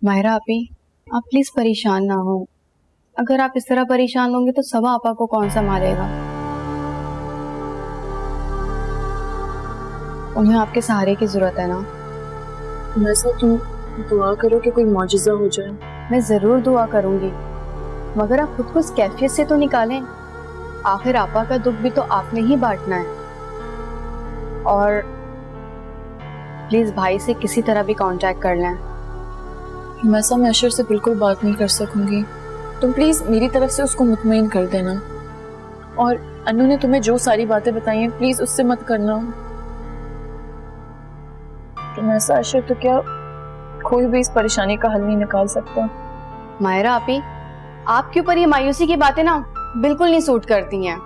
मायरा आपी, आप प्लीज परेशान ना हो। अगर आप इस तरह परेशान होंगे तो सबा आपा को कौन संभालेगा? उन्हें आपके सहारे की जरूरत है ना। वैसे तुम दुआ करो कि कोई मौजिज़ा हो जाए। मैं जरूर दुआ करूंगी, मगर आप खुद को इस कैफियत से तो निकालें। आखिर आपा का दुख भी तो आपने ही बांटना है। और प्लीज भाई से किसी तरह भी कांटेक्ट कर लें। वैसा मैं अशर से बिल्कुल बात नहीं कर सकूंगी। तुम प्लीज मेरी तरफ से उसको मुतमईन कर देना। और अनु ने तुम्हें जो सारी बातें बताई हैं प्लीज उससे मत करना। तुम ऐसा अशर तो क्या कोई भी इस परेशानी का हल नहीं निकाल सकता। मायरा आपी, आपके ऊपर ये मायूसी की बातें ना बिल्कुल नहीं सूट करती हैं।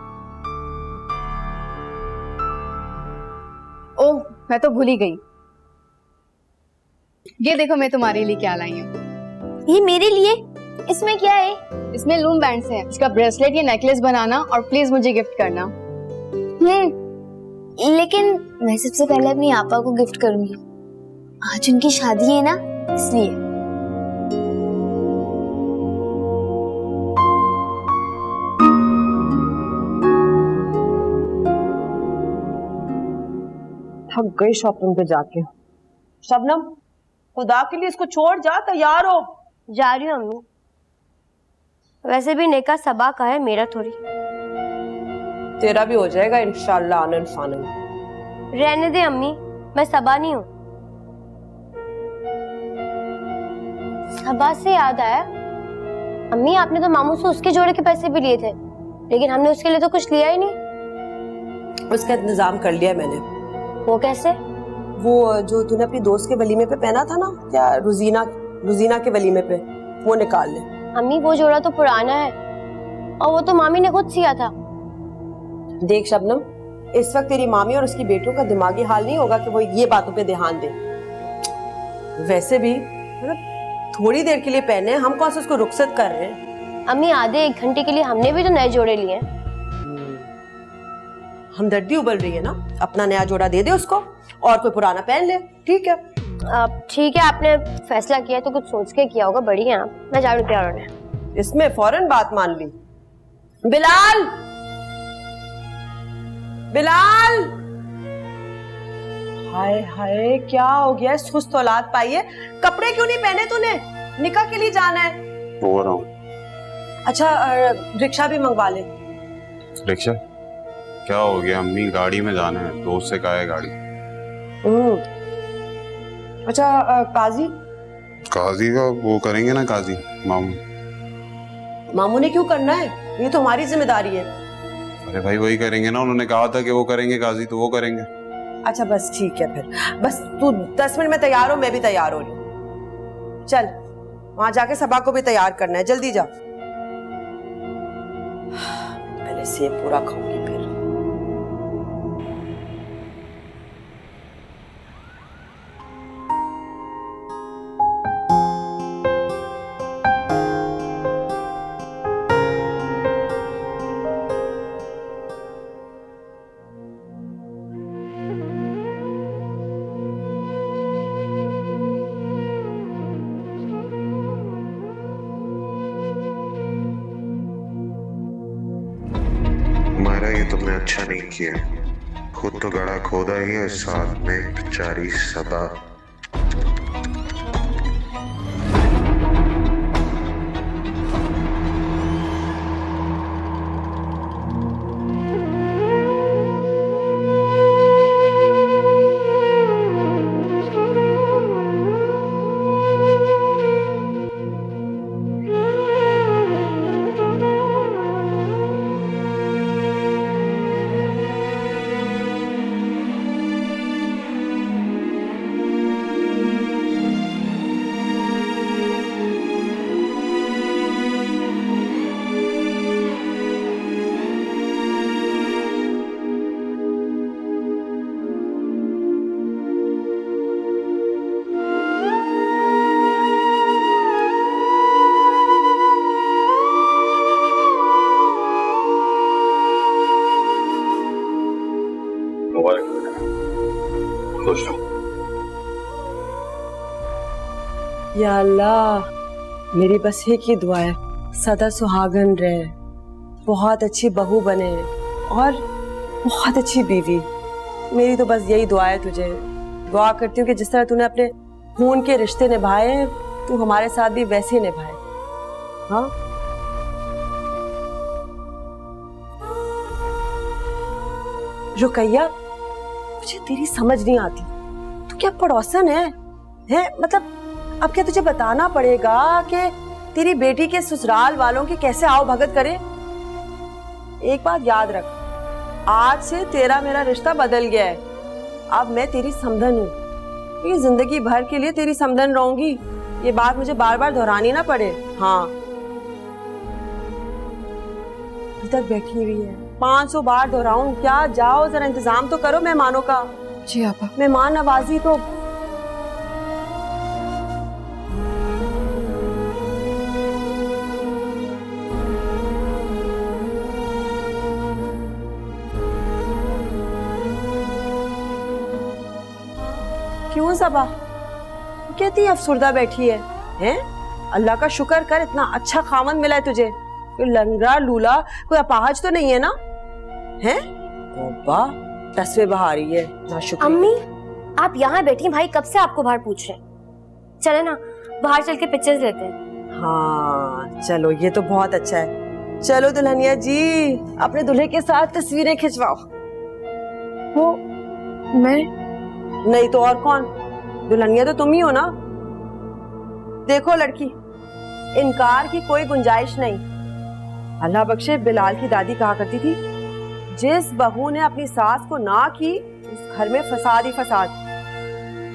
ओह, मैं तो भूल ही गई। ये देखो मैं तुम्हारे लिए क्या लाई हूँ। ये मेरे लिए? इसमें क्या है? इसमें लूम बैंड्स हैं। इसका ब्रेसलेट या नेकलेस बनाना और प्लीज मुझे गिफ्ट करना। लेकिन मैं सबसे पहले अपनी आपा को गिफ्ट करूंगी। आज उनकी शादी है ना, इसलिए। थक गई शॉपिंग पे जाके। शबनम, खुदा के लिए इसको छोड़ जा, तैयार हो। जा रही हूँ अम्मी। वैसे भी नेका सबा का है, मेरा थोड़ी। तेरा भी हो जाएगा इंशाल्लाह आनन फानन। रहने दे अम्मी, मैं सबा नहीं हूँ। सबा से याद आया, अम्मी आपने तो मामू से उसके जोड़े के पैसे भी लिए थे, लेकिन हमने उसके लिए तो कुछ लिया ही नहीं। उसका इंतजाम कर लिया मैंने। वो कैसे? वो जो तूने अपनी दोस्त के वलीमे पे पहना था ना, क्या रुजीना के वलीमे पे, वो निकाल ले। अम्मी वो जोड़ा तो पुराना है, और वो तो मामी ने खुद सिया था। देख शबनम, इस वक्त तेरी मामी और उसकी बेटियों का दिमागी हाल नहीं होगा कि वो ये बातों पे ध्यान दे। वैसे भी मतलब थोड़ी देर के लिए पहने, हम कौन सा उसको रुखसत कर रहे हैं। अम्मी आधे एक घंटे के लिए हमने भी तो नए जोड़े लिए हैं। हमदर्दी उबल रही है ना, अपना नया जोड़ा दे दे उसको और कोई पुराना पहन ले। ठीक है? ठीक है, आपने फैसला किया तो कुछ सोच के किया होगा। बड़ी है आप, मैं जा रही हूँ तैयार होने। इसमें फौरन बात मान ली। बिलाल, बिलाल, हाय हाय क्या हो गया? सुस्त औलाद पाई है। कपड़े क्यों नहीं पहने तूने? निकाह के लिए जाना है। हो रहा हूँ। अच्छा रिक्शा भी मंगवा ले। रिक्शा? क्या हो गया अम्मी, गाड़ी में जाना है, दोस्त से कहा है गाड़ी। अच्छा काजी का वो करेंगे ना, काजी मामू ने क्यों करना है? ये तो हमारी जिम्मेदारी है। अरे भाई वही करेंगे ना, उन्होंने कहा था कि वो करेंगे काजी, तो वो करेंगे। अच्छा बस ठीक है, फिर बस तू 10 मिनट में तैयार हो, मैं भी तैयार हो रही हूँ। चल वहां जाके सबा को भी तैयार करना है, जल्दी जा। पहले से पूरा खाऊंगी फिर। मारा ये तुमने अच्छा नहीं किया। खुद तो गड़ा खोदा ही है, साथ में बेचारी सबा। या अल्लाह, मेरी बस एक ही दुआ है, सदा सुहागन रहे, बहुत अच्छी बहू बने और बहुत अच्छी बीवी। मेरी तो बस यही दुआ है तुझे। दुआ करती हूँ कि जिस तरह तूने अपने खून के रिश्ते निभाए, तू हमारे साथ भी वैसे निभाए। हाँ, रुकैया, मुझे तेरी समझ नहीं आती। तू क्या पड़ोसन है? मतलब अब क्या तुझे बताना पड़ेगा कि तेरी बेटी के ससुराल वालों की कैसे आओ भगत करे? एक बात याद रख, आज से तेरा मेरा रिश्ता बदल गया है। अब मैं तेरी समधन हूँ, ये जिंदगी भर के लिए तेरी समधन रहूंगी। ये बात मुझे बार बार दोहरानी ना पड़े। हाँ, इधर बैठी हुई है, 500 बार दोहराऊं क्या? जाओ जरा इंतजाम तो करो मेहमानों का। जी आपा। मेहमान नवाजी तो क्यों सबा कहती अफसुर्दा बैठी है? हैं? अल्लाह का शुक्र कर, इतना अच्छा खामन मिला है तुझे। कोई लंगड़ा लूला, कोई अपाहज तो नहीं है ना? हैं? तौबा, तस्वे बहा रही है ना। शुक्र। अम्मी, आप यहाँ बैठी, भाई कब से आपको बाहर पूछ रहे हैं। चले ना, बाहर चल के पिक्चर्स लेते हैं। हाँ चलो, ये तो बहुत अच्छा है। चलो दुल्हनिया जी, अपने दूल्हे के साथ तस्वीरें खिंचवाओ। वो मैं नहीं तो और कौन? दुल्हनिया तो तुम ही हो ना। देखो लड़की, इनकार की कोई गुंजाइश नहीं। अल्लाह बख्शे, बिलाल की दादी कहा करती थी, जिस बहू ने अपनी सास को ना की, उस घर में फसाद ही फसाद।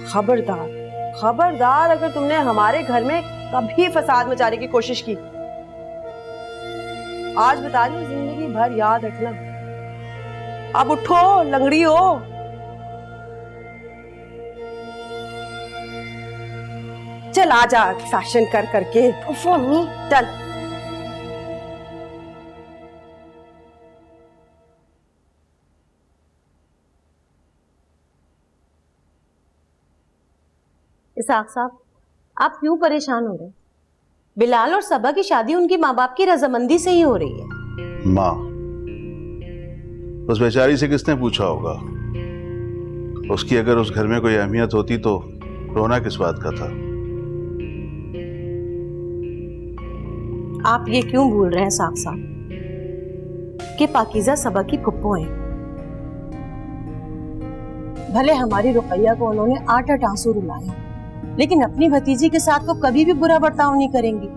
खबरदार खबरदार, अगर तुमने हमारे घर में कभी फसाद मचाने की कोशिश की, आज बता रही हूँ, जिंदगी भर याद रखना। अब उठो, लंगड़ी हो। चल आजा, फैशन कर करके। उफ़ो अम्मी, चल। इसाक साहब, आप क्यों परेशान हो रहे हैं? बिलाल और सबा की शादी उनकी माँ बाप की रजामंदी से ही हो रही है। माँ, उस बेचारी से किसने पूछा होगा? उसकी अगर उस घर में कोई अहमियत होती तो रोना किस बात का था? आप ये क्यों भूल रहे हैं साहब साहब कि पाकीज़ा सबा की फुप्पो हैं। भले हमारी रुकैया को उन्होंने 8 आंसू रुलाए, लेकिन अपनी भतीजी के साथ तो कभी भी बुरा बर्ताव नहीं करेंगी।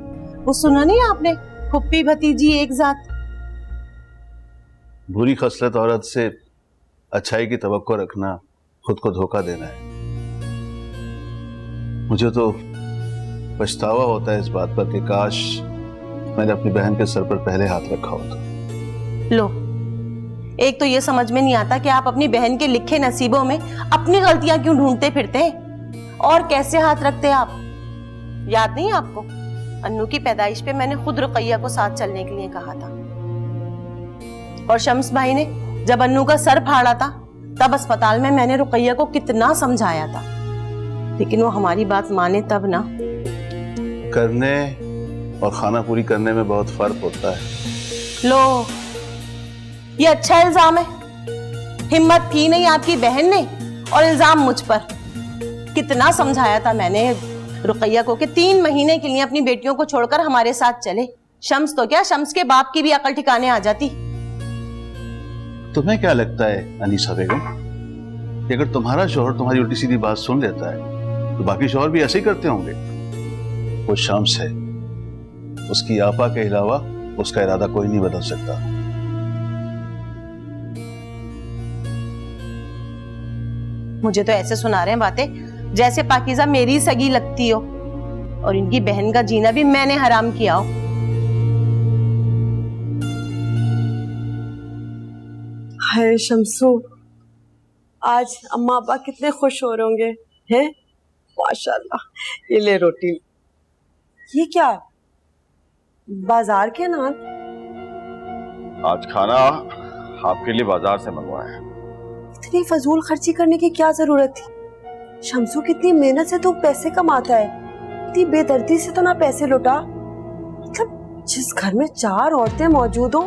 वो सुना नहीं आपने, फुप्पी भतीजी एक जात। बुरी खसलत औरत से अच्छाई की तवक्को रखना खुद को धोखा देना है। मुझे तो पछतावा होता है इस बात पर कि काश मैंने अपनी बहन के सर पर पहले हाथ रखा होता। लो, एक तो ये समझ में नहीं आता कि आप अपनी बहन के लिखे नसीबों में अपनी गलतियां क्यों ढूंढते फिरते हैं, और कैसे हाथ रखते हैं आप। याद नहीं आपको, अन्नू की पैदाइश पे मैंने खुद रुकैया को साथ चलने के लिए कहा था, और शम्स भाई ने जब अन्नू का सर फाड़ा था, तब अस्पताल में मैंने रुकैया को कितना समझाया था, लेकिन वो हमारी बात माने तब ना। करने और खाना पूरी करने में बहुत फर्क होता है। लो, ये अच्छा इल्जाम है। हिम्मत थी नहीं आपकी बहन ने, और इल्जाम मुझ पर। कितना समझाया था मैंने रुकैया को कि 3 महीने के लिए अपनी बेटियों को छोड़कर हमारे साथ चले। शम्स तो क्या, शम्स के बाप की भी अकल ठिकाने आ जाती। तुम्हें क्या लगता है अनीसा बेगम कि अगर तुम्हारा शौहर तुम्हारी उल्टी सीधी बात सुन लेता है तो बाकी शौहर भी ऐसे ही करते होंगे? वो शम्स है, उसकी आपा के अलावा उसका इरादा कोई नहीं बदल सकता। मुझे तो ऐसे सुना रहे हैं बातें जैसे पाकीज़ा मेरी सगी लगती हो, और इनकी बहन का जीना भी मैंने हराम किया हो। हाय शम्सू, आज अम्मा अब्बा कितने खुश हो रहे होंगे, हैं? माशाल्लाह। ये ले रोटी। ये क्या, बाजार के नान? आज खाना आपके लिए बाजार से मंगवाया है। इतनी फजूल खर्ची करने की क्या जरूरत थी? शम्सू कितनी मेहनत से तो पैसे कमाता है, इतनी बेदर्दी से तो ना पैसे लुटा। मतलब जिस घर में 4 औरतें मौजूद हो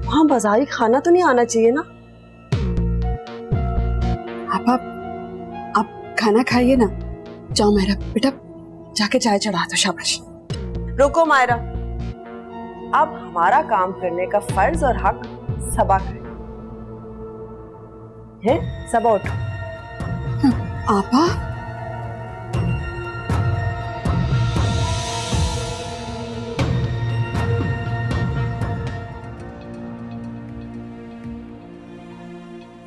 वहां बाजारी खाना तो नहीं आना चाहिए ना। आप खाना खाइए ना। जाओ मेरा बेटा, जाके चाय चढ़ा दो। शाबाश। रुको मायरा, अब हमारा काम करने का फर्ज और हक सबा का है। सबा उठो। आपा,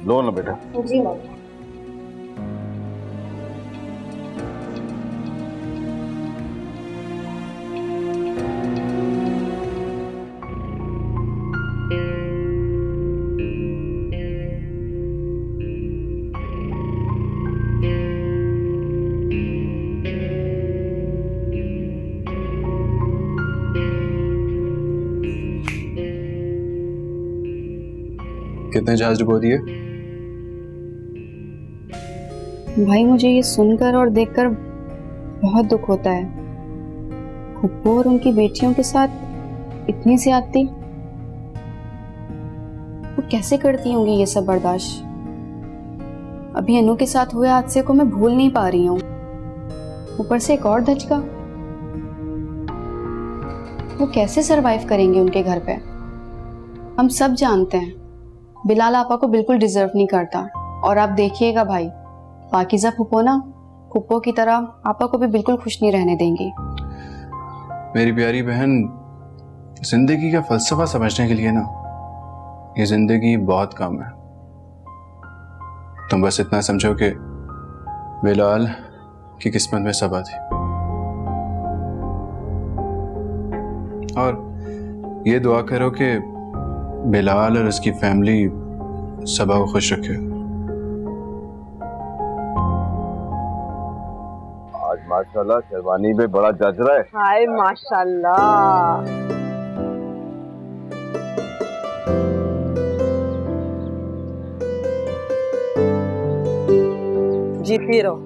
लो ना बेटा। जी मम्मी। कितने जहाज डुबो दिए? भाई मुझे ये सुनकर और देखकर बहुत दुख होता है। फुप्पो और उनकी बेटियों के साथ इतनी ज्यादती, वो कैसे करती होंगी ये सब बर्दाश्त। अभी अनु के साथ हुए हादसे को मैं भूल नहीं पा रही हूँ, ऊपर से एक और धचका। वो कैसे सरवाइव करेंगे उनके घर पे। हम सब जानते हैं बिलाल आपा को बिल्कुल डिजर्व नहीं करता। और आप देखिएगा भाई, पाकिज़ा फुप्पो ना फुप्पो की तरह आपा को भी बिल्कुल खुश नहीं रहने देंगी। मेरी प्यारी बहन, जिंदगी का फलसफा समझने के लिए ना ये जिंदगी बहुत कम है। तुम बस इतना समझो कि बिलाल की किस्मत में सबा थी, और ये दुआ करो कि बिलाल और उसकी फैमिली सबा को खुश रखे। आज माशाल्लाह शेरवानी में बड़ा जच रहा है। हाय माशाल्लाह। जी पी रहो।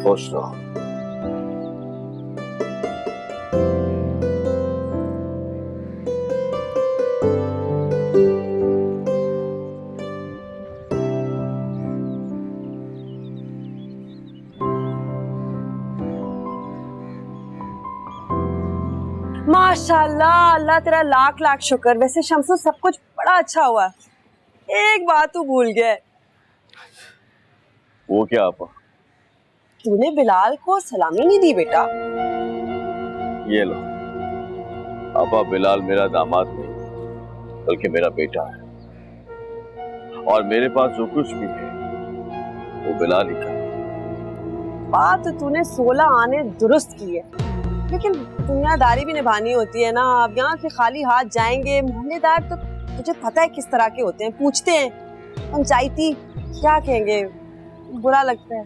खुश रहो। माशाल्लाह, अल्लाह तेरा लाख लाख शुक्र। वैसे शम्सू सब कुछ बड़ा अच्छा हुआ। एक बात तू भूल गया। वो क्या आपा? तूने बिलाल को सलामी नहीं दी बेटा। ये लो आपा, बिलाल मेरा दामाद नहीं बल्कि मेरा बेटा है, और मेरे पास जो कुछ भी है वो बिलाल ही का। बात तो तूने 16 आने दुरुस्त की है, लेकिन दुनियादारी भी निभानी होती है ना। अब यहाँ के खाली हाथ जाएंगे। मोहल्लेदार तो तुझे पता है किस तरह के होते हैं, पूछते हैं पंचायती क्या कहेंगे, बुरा लगता है।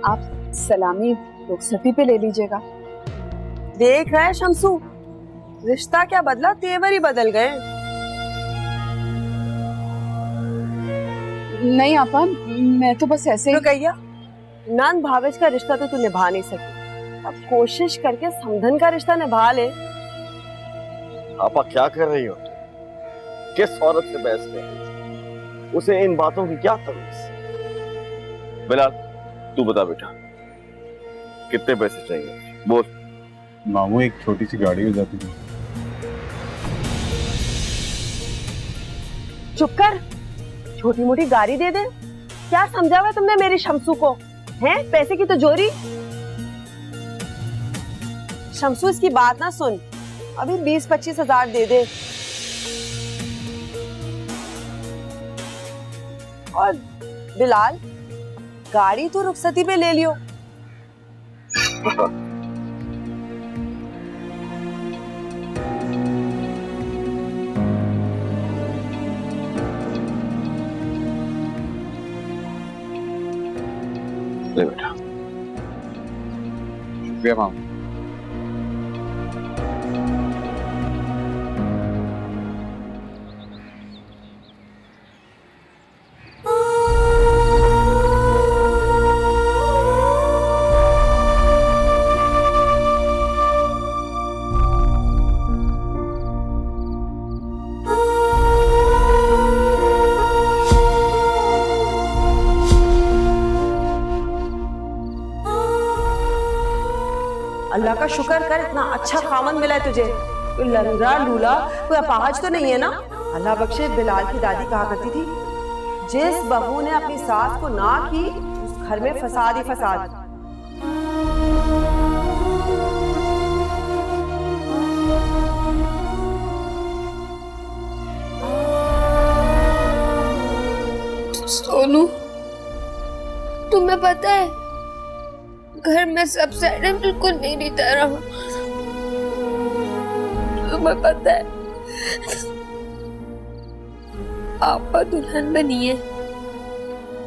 आप सलामी रुखसती पे ले लीजिएगा। देख रहा है शम्सू, रिश्ता क्या बदला, तेवर ही बदल गए। नहीं आपा, मैं तो बस ऐसे ही। रुकैया, नंद भावेश का रिश्ता तो तू निभा नहीं सकी, अब कोशिश करके समधन का रिश्ता निभा ले। आपा क्या कर रही हो? किस औरत से बहस कर रही हो? उसे इन बातों की क्या तमीज? बिलाल तू बता बेटा, कितने पैसे चाहिए? बोल। मामू एक छोटी सी गाड़ी हो जाती थी। चुप कर, छोटी मोटी गाड़ी दे दे। क्या समझा हुआ तुमने मेरी शम्सू को? हैं पैसे की तो जोरी। शम्सू इसकी बात ना सुन, अभी 20-25 हजार दे दे। और बिलाल, गाड़ी तो रुखसती पे ले लियो। ले बेटा। शुक्रिया मामू। अल्लाह का शुक्र कर, इतना अच्छा खामन मिला है तुझे। कोई लंगड़ा लूला, कोई अपाहज तो नहीं है ना? अल्लाह बख्शे, बिलाल की दादी कहा करती थी, जिस बहू ने अपनी सास को ना की उस घर में फसाद ही फसाद। सोनू, तुम्हें पता है घर में सब साइड बिल्कुल मेरी तरह हूँ। तुम्हें पता है आपा दुल्हन बनी है,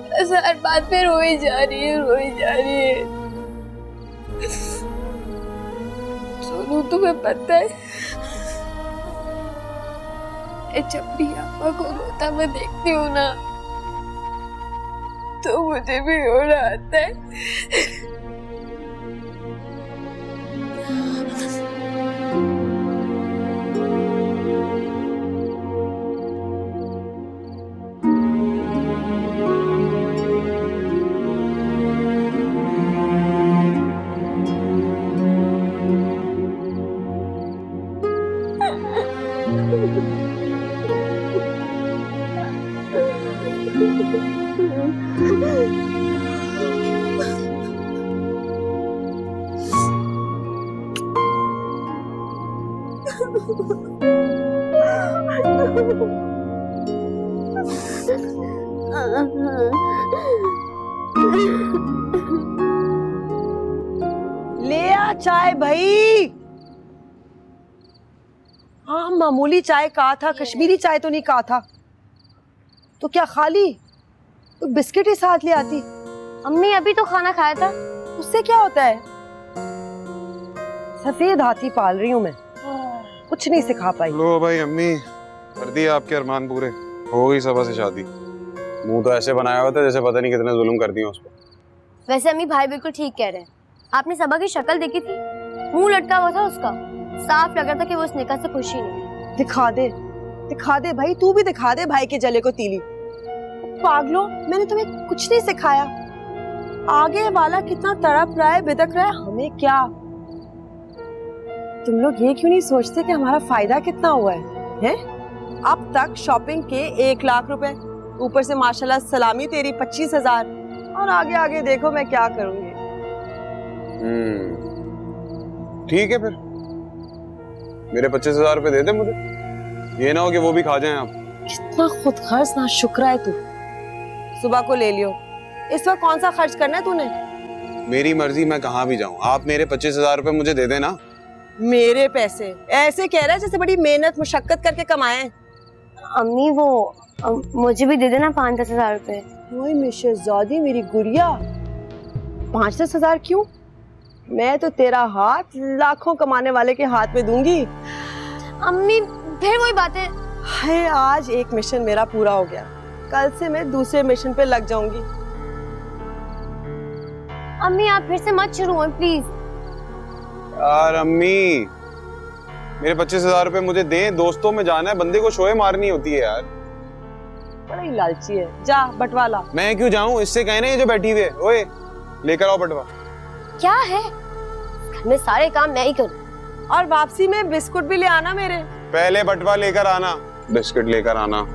बस हर बात पे रोई जा रही है। सोनू, तुम्हें पता है जब भी आपा को रोता मैं देखती हूँ ना, तो मुझे भी रोना आता है। ले आ चाय भाई। हाँ, मामूली चाय कहा था, कश्मीरी चाय तो नहीं कहा था। तो क्या खाली तो बिस्किट ही साथ ले आती। अम्मी अभी तो खाना खाया था। उससे क्या होता है? सफेद हाथी पाल रही हूँ मैं, कुछ नहीं सिखा पाई। लो भाई अम्मी, कर दिए आपके अरमान पूरे, हो गई सबा से शादी। मुंह तो ऐसे बनाया हुआ था जैसे पता नहीं कितने जुल्म कर दिए उस पर। वैसे अम्मी भाई बिल्कुल ठीक कह रहे हैं। आपने सबा की शक्ल देखी थी, मुंह लटका हुआ था उसका, साफ लग रहा था कि वो उस निकाह से खुश ही नहीं। दिखा दे भाई, तू भी दिखा दे भाई के जले को तीली। पागलो, मैंने तुम्हें कुछ नहीं सिखाया। आगे वाला कितना तड़प रहा है, बिदक रहा है, हमें क्या? तुम लोग ये क्यों नहीं सोचते कि हमारा फायदा कितना हुआ है? अब तक शॉपिंग के 1 लाख रुपए, ऊपर से माशाल्लाह सलामी तेरी 25,000, और आगे आगे देखो मैं क्या करूंगी। ठीक है, फिर मेरे 25,000 रुपए दे दे मुझे, ये ना हो कि वो भी खा जाएं आप। कितना खुद खर्च ना शुक्र है तू। सुबह को ले लियो, इस वक्त कौन सा खर्च करना है तूने? मेरी मर्जी, मैं कहाँ भी जाऊँ, आप मेरे 25,000 रुपए मुझे दे देना। मेरे पैसे ऐसे कह रहा है जैसे बड़ी मेहनत मुशक्कत करके कमाए। अम्मी वो मुझे भी दे देना 5-10 हजार रुपए। ओए मिशेज़ादी, मेरी गुड़िया, 5-10 हजार क्यों? मैं तो तेरा हाथ लाखों कमाने वाले के हाथ में दूंगी। अम्मी फिर वही बातें। हाय, आज एक मिशन मेरा पूरा हो गया, कल से मैं दूसरे मिशन पे लग जाऊंगी। अम्मी आप फिर से मत शुरू हो प्लीज। यार अम्मी, मेरे 25,000 रुपए मुझे दें, दोस्तों में जाना है, बंदे को शोए मारनी होती है यार। बड़ा ही लालची है, जा बटवा ला। मैं क्यों जाऊं, इससे कहने ये जो बैठी हुई है, ओए लेकर आओ बटवा। क्या है, घर में सारे काम मैं ही करूं। और वापसी में बिस्कुट भी ले आना मेरे। पहले बटवा लेकर आना, बिस्किट लेकर आना।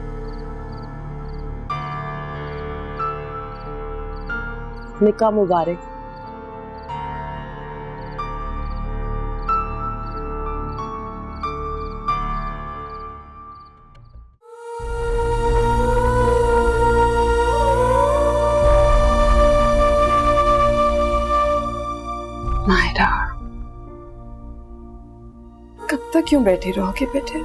निकाह मुबारक। नायरा, कब तक क्यों बैठी रहोगे बेटे?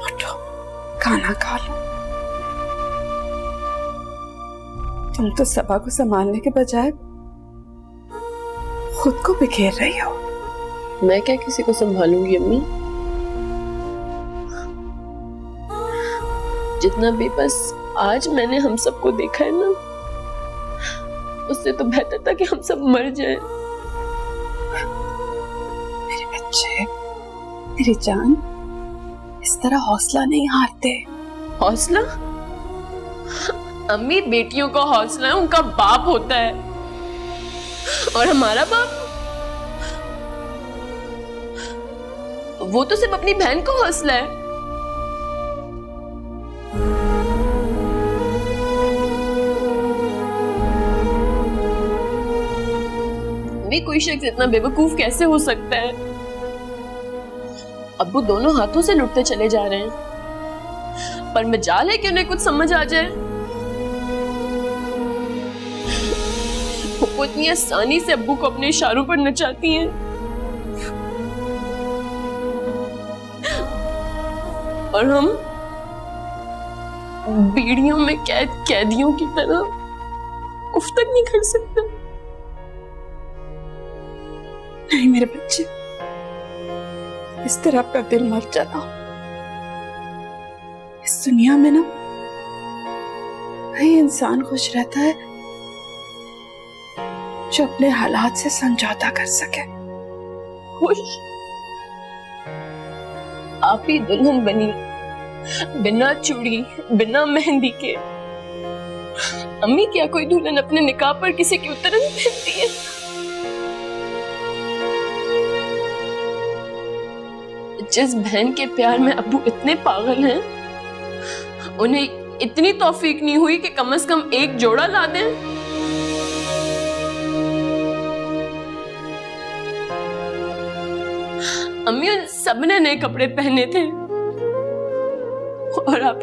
उठो, खाना खा लो। तुम तो सबा को संभालने के बजाय खुद को बिखेर रही हो। मैं क्या किसी को संभालूंगी अम्मी? जितना भी बस आज मैंने हम सबको देखा है ना, उससे तो बेहतर था कि हम सब मर जाएं। मेरे बच्चे, मेरी जान, इस तरह हौसला नहीं हारते। हौसला? अम्मी, बेटियों का हौसला उनका बाप होता है, और हमारा बाप वो तो सिर्फ अपनी बहन को हौसला है। भी कोई शख्स इतना बेवकूफ कैसे हो सकता है? अब्बू दोनों हाथों से लुटते चले जा रहे हैं, पर मजाल है कि उन्हें कुछ समझ आ जाए। वो इतनी आसानी से अब्बू को अपने इशारों पर नचाती हैं। और हम बीड़ियों में कैद कैदियों की तरह उफ तक नहीं कर सकते। नहीं मेरे बच्चे, इस तरह आपका दिल मत जलाओ। इस दुनिया में ना वही इंसान खुश रहता है जो अपने हालात से समझौता कर सके। खुश? आप ही दुल्हन बनी, बिना चूड़ी, बिना मेहंदी के। अम्मी, क्या कोई दुल्हन अपने निकाह पर किसी की उतरन पहनती है? जिस बहन के प्यार में अब्बू इतने पागल हैं, उन्हें इतनी तौफीक नहीं हुई कि कम से कम एक जोड़ा ला दें। अम्मी, उन सबने नए कपड़े पहने थे और आप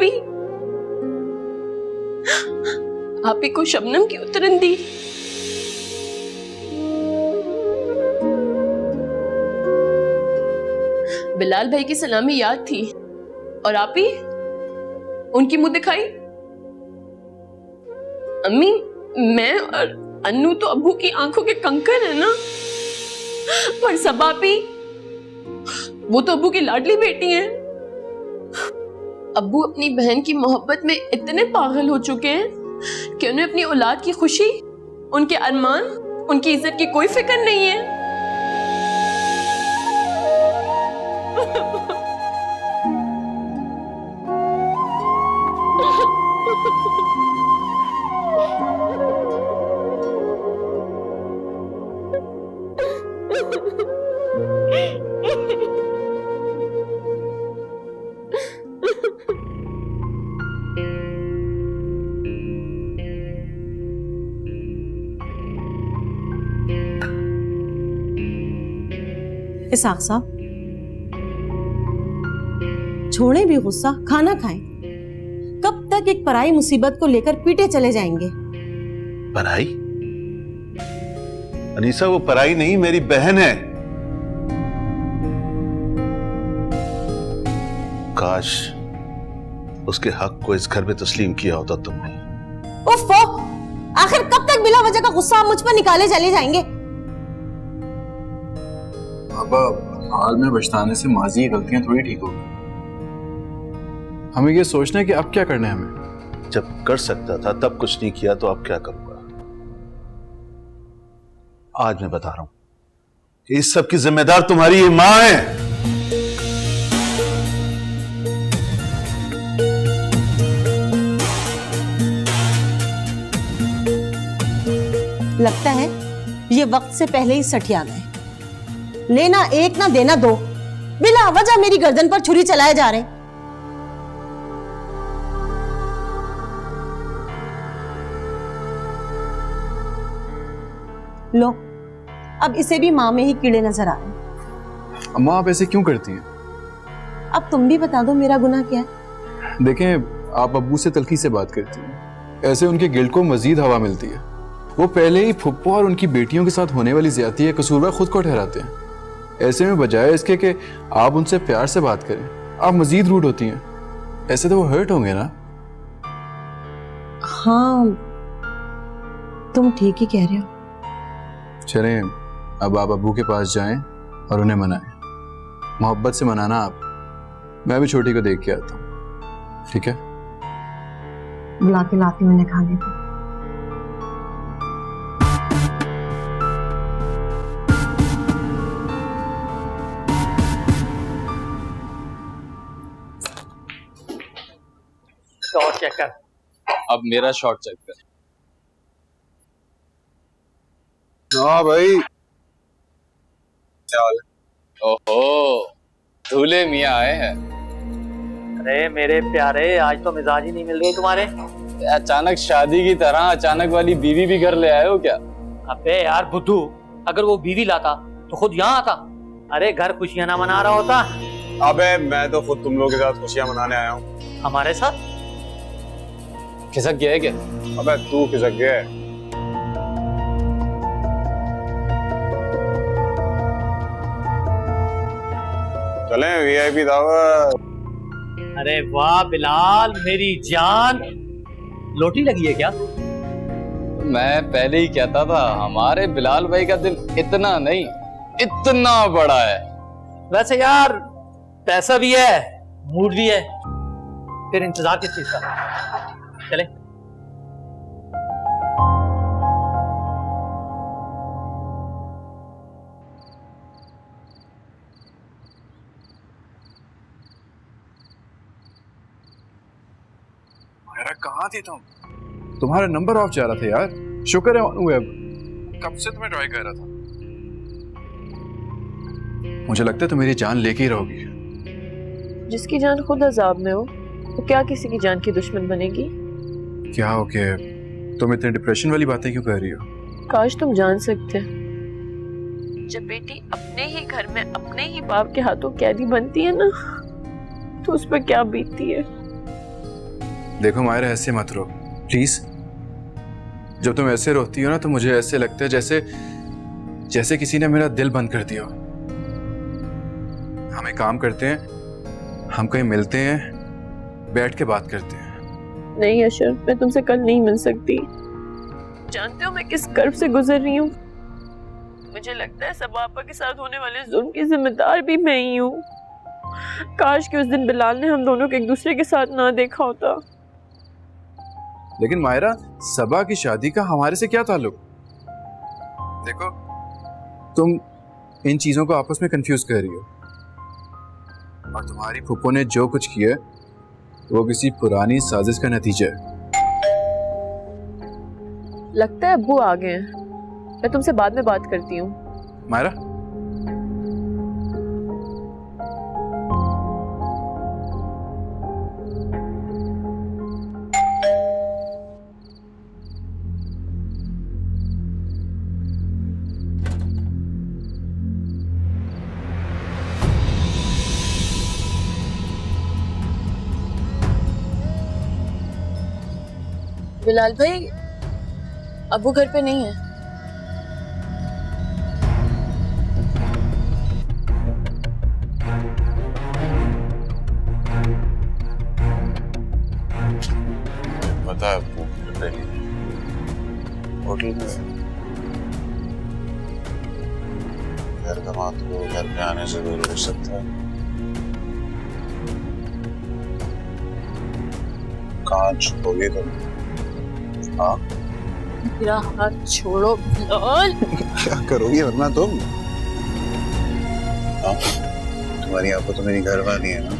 ही को शबनम की उतरन दी। बिलाल भाई की सलामी याद थी और आप ही उनकी मुंह दिखाई। अम्मी, मैं और अन्नू तो अब्बू की आंखों के कंकड़ है ना, पर सब आप ही, वो तो अब्बू की लाडली बेटी हैं। अब्बू अपनी बहन की मोहब्बत में इतने पागल हो चुके हैं कि उन्हें अपनी औलाद की खुशी, उनके अरमान, उनकी इज्जत की कोई फिक्र नहीं है। इसाक साहब, छोड़ें भी गुस्सा, खाना खाएं। कब तक एक पराई मुसीबत को लेकर पीटे चले जाएंगे? पराई? अनीसा, वो पराई नहीं, मेरी बहन है। काश उसके हक को इस घर में तस्लीम किया होता तुमने। उफ़, आखिर कब तक बिला वजह का गुस्सा आप मुझ पर निकाले चले जाएंगे? अब हाल में पछताने से माजी की गलतियां थोड़ी ठीक होगी। हमें ये सोचना है कि अब क्या करना है हमें। जब कर सकता था तब कुछ नहीं किया तो अब क्या करूंगा? आज मैं बता रहा हूं कि इस सब की जिम्मेदार तुम्हारी ये मां है। लगता है ये वक्त से पहले ही सठिया गए। लेना एक ना देना दो, बिना वजह मेरी गर्दन पर छुरी चलाए जा रहे। लो, अब इसे भी मां में ही कीड़े नजर आ रहे हैं। अम्मा, आप ऐसे क्यों करती हैं? अब तुम भी बता दो मेरा गुनाह क्या है? देखें, आप अब्बू से तल्खी से बात करती हैं, ऐसे उनके गिल्ट को मजीद हवा मिलती है। वो पहले ही फुप्पो और उनकी बेटियों के साथ होने वाली ज्यादती है कसूरवार खुद को ठहराते हैं। ऐसे में बजाय इसके कि आप उनसे प्यार से बात करें, आप मजीद रूड होती हैं। ऐसे तो वो हर्ट होंगे ना। हाँ, तुम ठीक ही कह रहे हो। चलें, अब आप अब्बू के पास जाएं और उन्हें मनाएं। मोहब्बत से मनाना आप। मैं भी छोटी को देख के आता हूँ, ठीक है? बुला के लाती मैंने खाने को। शॉट चेक कर। अब मेरा शॉट चेक कर। हाँ भाई, क्या हाल है? ओहो, दूल्हे मियाँ आए हैं। अरे मेरे प्यारे, आज तो मिजाज ही नहीं मिल रही तुम्हारे। अचानक शादी की तरह अचानक वाली बीवी भी घर ले आए हो क्या? अबे यार बुद्धू, अगर वो बीवी लाता तो खुद यहाँ आता। अरे घर खुशियां ना मना रहा होता। अबे मैं तो खुद तुम लोगों के साथ खुशियां मनाने आया हूँ। हमारे साथ खिसक गया है क्या? अबे तू खिसक गया है। चलें वीआईपी दावत। अरे वाह बिलाल मेरी जान, लोटी लगी है क्या? मैं पहले ही कहता था हमारे बिलाल भाई का दिल इतना नहीं इतना बड़ा है। वैसे यार पैसा भी है, मूड भी है, फिर इंतजार किस चीज का? चले। कहाँ थे तुम? तुम्हारा नंबर ऑफ जा रहा था यार। शुक्र है हुए, अब कब से तुम्हें ट्राई कर रहा था। मुझे लगता है तुम मेरी जान लेके ही रहोगी। जिसकी जान खुद अजाब में हो तो क्या किसी की जान की दुश्मन बनेगी? क्या हो गया? तुम इतने डिप्रेशन वाली बातें क्यों कर रही हो? काश तुम जान सकते। जब बेटी अपने ही घर में अपने ही बाप के हाथों कैदी बनती है ना, तो उस पर क्या बीतती है। देखो मायरा, ऐसे मत रो प्लीज। जब तुम ऐसे रोती हो ना तो मुझे ऐसे लगता है जैसे जैसे किसी ने मेरा दिल बंद कर दिया हो। हम एक काम करते हैं, हम कहीं मिलते हैं, बैठ के बात करते हैं। नहीं अशर, मैं तुमसे कल नहीं मिल सकती। जानते हो मैं किस कर्ब से गुजर रही हूँ? मुझे लगता है सब आपा के साथ होने वाले जुल्म की जिम्मेदार भी मैं ही हूँ। काश कि उस दिन बिलाल ने हम दोनों को एक दूसरे के साथ ना देखा होता। लेकिन मायरा, सबा की शादी का हमारे से क्या ताल्लुक? देखो, तुम इन चीजों को आपस में कंफ्यूज कर रही हो। और तुम्हारी फूफो ने जो कुछ किया वो किसी पुरानी साजिश का नतीजा है। लगता है अब्बू आ गए हैं। मैं तुमसे बाद में बात करती हूँ। मायरा, बिलाल भाई, अब्बू घर पे नहीं है। पता है आपको, होटल में घर दामाद को घर पे आने से दूर हो सकता है। कहाँ छुपोगी तुम? हाँ, मेरा हाथ छोड़ो बिलाल। क्या करोगी वरना तुम? हाँ, तुम्हारी आपको तो मेरी घरवाली है ना,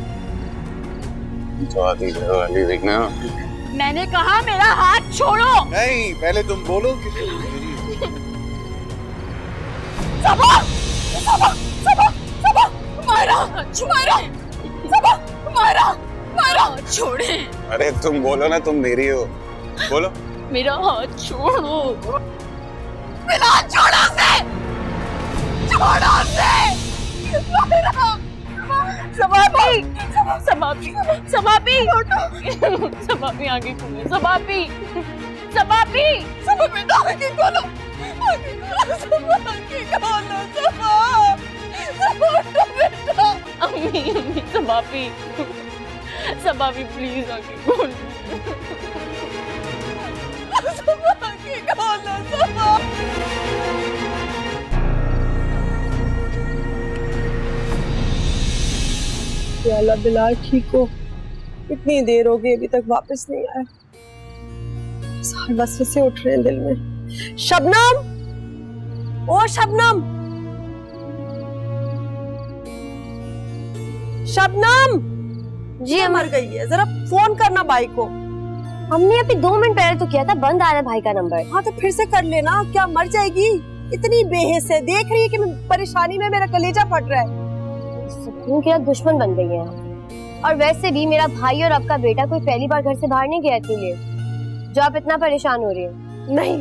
तो आती घरवाली देखना। मैंने कहा मेरा हाथ छोड़ो। नहीं, पहले तुम बोलो कि सबा, सबा, सबा, सबा, मारा, मारा, सबा, मारा, मारा, छोड़े। अरे तुम बोलो ना, तुम मेरी हो, बोलो। मेरा हाथ छोड़ो। बिलाल छोड़ो से, छोड़ो से। समापी, समापी, समापी, समापी आगे खोलो, समापी, समापी, सबा बेटा आगे खोलो, आगे खोलो, सबा आगे खोलो, सबा, सबा उठो बेटा। अम्मी, अम्मी, समापी, समापी प्लीज आगे खोलो, सबा आगे खोलो, सबा। या अल्लाह, बिलाल ठीक हो? इतनी देर हो गई अभी तक वापस नहीं आया। सारे वसवसे उठ रहे हैं दिल में। शबनम, ओ शबनम, शबनम। जी मर गई है, जरा फोन करना भाई को। हमने अभी 2 मिनट पहले तो किया था, बंद आ रहा है भाई का नंबर। हाँ तो फिर से कर लेना, क्या मर जाएगी? इतनी बेहिस है, देख रही है कि मैं परेशानी में, मेरा कलेजा फट रहा है। उनके साथ दुश्मन बन गई हैं। और वैसे भी मेरा भाई और आपका बेटा कोई पहली बार घर से बाहर नहीं गया इतने लिए जो आप इतना परेशान हो रही हैं। नहीं,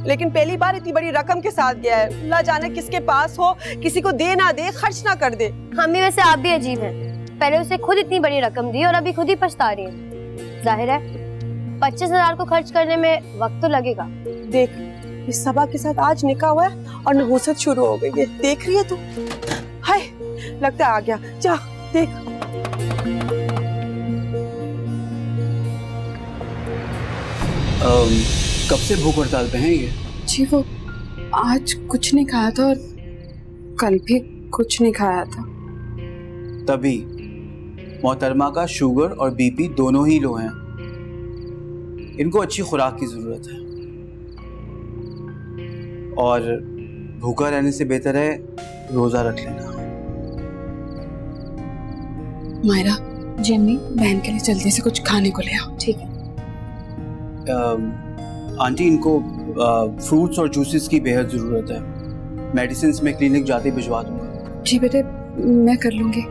लेकिन पहली बार इतनी बड़ी रकम के साथ गया है। अल्लाह जाने किसके पास हो, किसी को दे ना दे, खर्च ना कर दे। हमें वैसे आप भी अजीब हैं। पहले उसे खुद इतनी बड़ी रकम दी और अभी खुद ही पछता रही हैं। जाहिर है 25,000 को खर्च करने में वक्त तो लगेगा। देख, इस सबा के साथ आज निकाह हुआ है और नहुसत शुरू हो गई है। देख रही है तू? हाय, लगता है आ गया। जा देख। कब से भूख हड़ताल पे हैं ये? जी वो आज कुछ नहीं खाया था और कल भी कुछ नहीं खाया था। तभी मोहतरमा का शुगर और बीपी दोनों ही लो हैं। इनको अच्छी खुराक की जरूरत है और भूखा रहने से बेहतर है रोजा रख लेना। मायरा जी अम्मी, बहन के लिए जल्दी से कुछ खाने को ले आओ। ठीक है आंटी, इनको फ्रूट्स और जूसेस की बेहद ज़रूरत है। मेडिसिन में क्लिनिक जाते भिजवा दूंगा। जी बेटे, मैं कर लूंगी।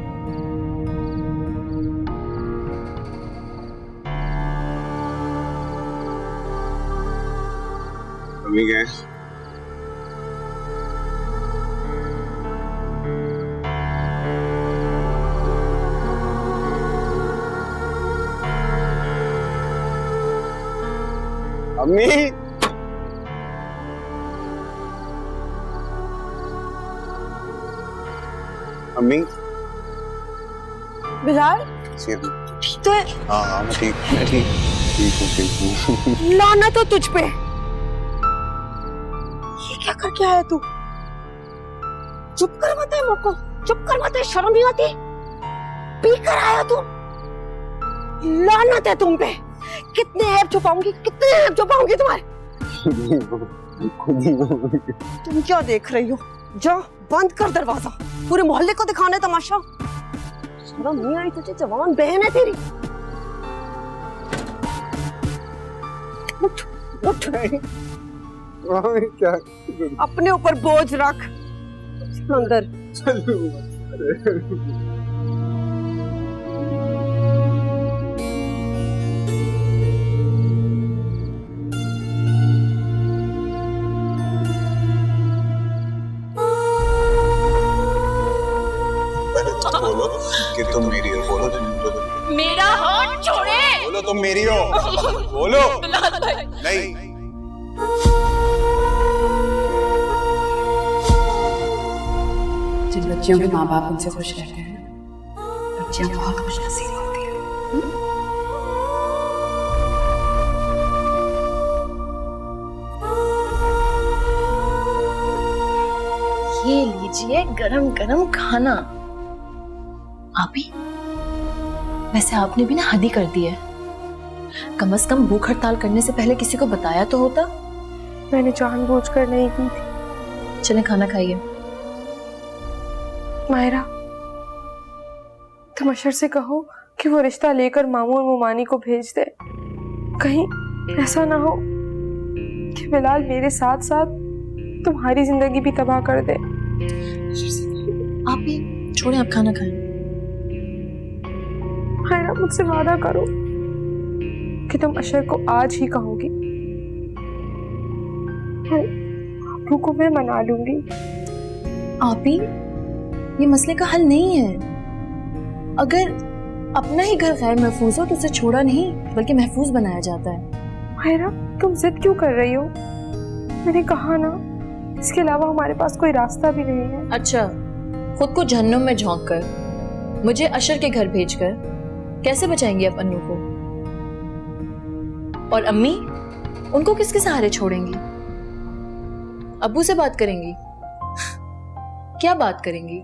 अम्मी गए? अम्मी, अम्मी, बिलाल ठीक तो है? हाँ, मैं ठीक हूँ। लानत हो तुझ पे। ये क्या करके आया तू? चुप करवाता है मुझको, चुप करवाता है, शर्म नहीं आती? पी कर आया तू? लानत है तुम पे। कितने ऐब छुपाऊंगी, कितने ऐब छुपाऊंगी तुम्हारे। तुम क्या देख रही हो? जा बंद कर दरवाजा, पूरे मोहल्ले को दिखाना है तमाशा। शर्म नहीं आई तुझे? जवान बहन है तेरी। उठ उठ, क्या अपने ऊपर बोझ रख। अंदर बोलो कि तुम मेरी हो। बोलो तुम मेरा हाथ छोड़े। बोलो तुम मेरी हो। बोलो। बिलाल भाई नहीं। जिन बच्चियों के माँ बाप उनसे खुश रहते हैं, बच्चियां बहुत खुश नसीब होती हैं। ये लीजिए गरम गरम खाना। आप ही, वैसे आपने भी ना हद ही कर दी है। कम से कम भूख हड़ताल करने से पहले किसी को बताया तो होता। मैंने जानबूझकर नहीं की थी। चले खाना खाइए। मायरा, तुम अशर से कहो कि वो रिश्ता लेकर मामू और मुमानी को भेज दे। कहीं ऐसा ना हो कि बिलाल मेरे साथ साथ तुम्हारी जिंदगी भी तबाह कर दे। आप भी छोड़े, आप खाना खाएं। मायरा, मुझसे वादा करो कि तुम अशर को आज ही कहोगी। अबू को मैं मना लूंगी। आप ही, ये मसले का हल नहीं है। अगर अपना ही घर गैर महफूज हो तो उसे छोड़ा नहीं बल्कि महफूज बनाया जाता है। मायरा, तुम जिद क्यों कर रही हो? मैंने कहा ना, इसके अलावा हमारे पास कोई रास्ता भी नहीं है। अच्छा, खुद को जहन्नुम में झोंक कर मुझे अशर के घर भेजकर कैसे बचाएंगी आप अन्नू को? और अम्मी, उनको किसके सहारे छोड़ेंगी? अब्बू से बात करेंगी? क्या बात करेंगी?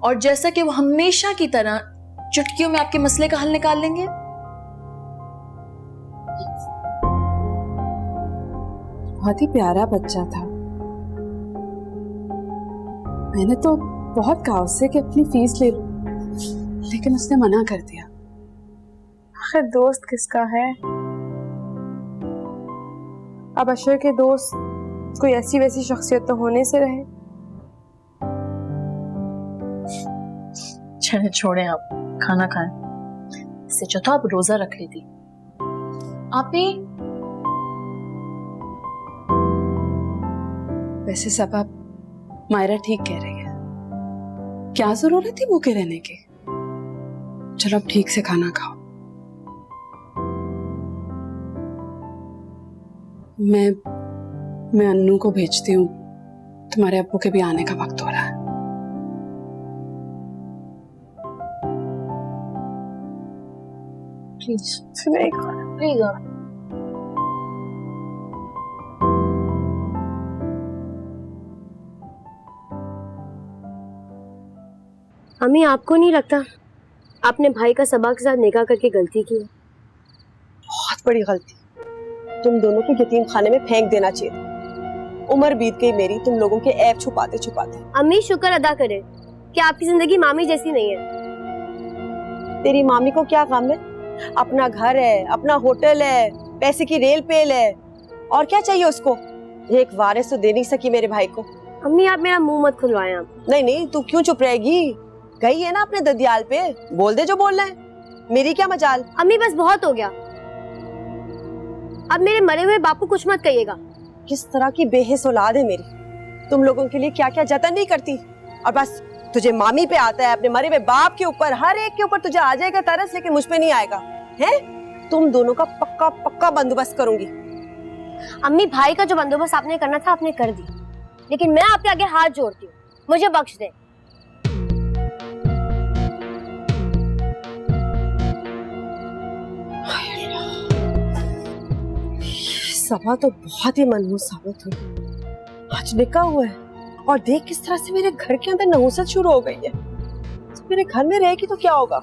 और जैसा कि वो हमेशा की तरह चुटकियों में आपके मसले का हल निकाल लेंगे। बहुत ही प्यारा बच्चा था। मैंने तो बहुत कहा उससे कि अपनी फीस ले लो, लेकिन उसने मना कर दिया। आखिर दोस्त किसका है? अब अशर के दोस्त कोई ऐसी वैसी शख्सियत तो होने से रहे। चले छोड़ें, आप खाना खाएं। इससे अच्छा तो आप रोजा रख लेती। आप भी वैसे सब आप मायरा ठीक कह रही है, क्या जरूरत थी भूखे रहने की। चलो अब ठीक से खाना खाओ। मैं अन्नू को भेजती हूँ, तुम्हारे अब्बू के भी आने का वक्त हो रहा है। प्लीज सुनेगा प्लीज। अम्मी, आपको नहीं लगता आपने भाई का सबा के साथ निकाह करके गलती की है? बहुत बड़ी गलती। तुम दोनों को यतीम खाने में फेंक देना चाहिए। उम्र बीत गई मेरी तुम लोगों के ऐब छुपाते छुपाते। अम्मी, शुक्र अदा करें कि आपकी जिंदगी मामी जैसी नहीं है। तेरी मामी को क्या काम है? अपना घर है, अपना होटल है, पैसे की रेल पेल है, और क्या चाहिए उसको? एक वारिस तो दे नहीं सकी मेरे भाई को। अम्मी, आप मेरा मुंह मत खुलवाएं। आप नहीं नहीं, तू क्यों चुप रहेगी? गई है ना अपने ददियाल पे, बोल दे जो बोलना है। मेरी क्या मजाल। अम्मी, बस बहुत हो गया। अब मेरे मरे हुए बाप को कुछ मत कहिएगा। किस तरह की बेहिस औलाद है मेरी। तुम लोगों के लिए क्या क्या जतन नहीं करती, और बस तुझे मामी पे आता है, अपने मरे हुए बाप के ऊपर, हर एक के ऊपर तुझे आ जाएगा तरस, लेकिन मुझ पे नहीं आएगा। हैं? तुम दोनों का पक्का पक्का बंदोबस्त करूंगी। अम्मी, भाई का जो बंदोबस्त आपने करना था आपने कर दी, लेकिन मैं आपके आगे हाथ जोड़ती हूँ, मुझे बख्श दे। सबा तो बहुत ही मनहूस साबित हुई। आज निकाह हुआ है और देख किस तरह से मेरे घर के अंदर नहुसत शुरू हो गई है। मेरे घर में रहेगी तो क्या होगा?